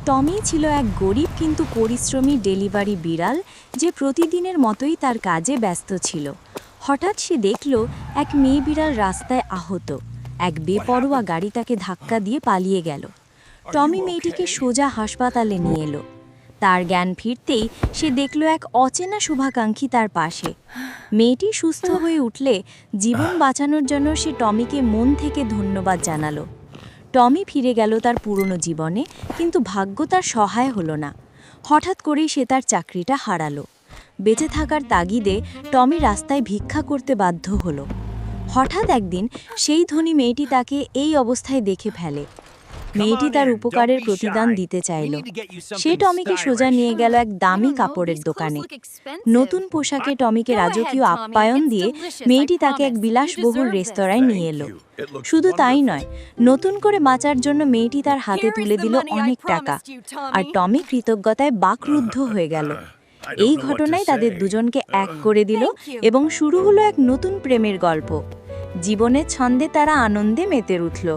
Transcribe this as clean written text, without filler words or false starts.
টমি ছিল এক গরিব কিন্তু পরিশ্রমী ডেলিভারি বিড়াল যে প্রতিদিনের মতোই তার কাজে ব্যস্ত ছিল। হঠাৎ সে দেখল এক মেয়ে বিড়াল রাস্তায় আহত। এক বেপরোয়া গাড়ি তাকে ধাক্কা দিয়ে পালিয়ে গেল। টমি মেয়েটিকে সোজা হাসপাতালে নিয়ে এলো। তার জ্ঞান ফিরতেই সে দেখল এক অচেনা শুভাকাঙ্ক্ষী তার পাশে। মেয়েটি সুস্থ হয়ে উঠলে জীবন বাঁচানোর জন্য সে টমিকে মন থেকে ধন্যবাদ জানালো। টমি ফিরে গেল তার পুরনো জীবনে, কিন্তু ভাগ্য তার সহায় হলো না। হঠাৎ করেই সে তার চাকরিটা হারালো। বেঁচে থাকার তাগিদে টমি রাস্তায় ভিক্ষা করতে বাধ্য হলো। হঠাৎ একদিন সেই ধনী মেয়েটি তাকে এই অবস্থায় দেখে ফেলে। মেয়েটি তার উপকারের প্রতিদান দিতে চাইল। সে টমিকে সোজা নিয়ে গেল এক দামি কাপড়ের দোকানে। নতুন পোশাকে টমিকে রাজকীয় আপ্যায়ন দিয়ে মেয়েটি তাকে এক বিলাসবহুল রেস্তোরাঁয় নিয়ে এলো। শুধু তাই নয়, নতুন করে বাঁচার জন্য মেয়েটি তার হাতে তুলে দিল অনেক টাকা, আর টমি কৃতজ্ঞতায় বাকরুদ্ধ হয়ে গেল। এই ঘটনায় তাদের দুজনকে এক করে দিল এবং শুরু হলো এক নতুন প্রেমের গল্প। জীবনের ছন্দে তারা আনন্দে মেতে উঠল।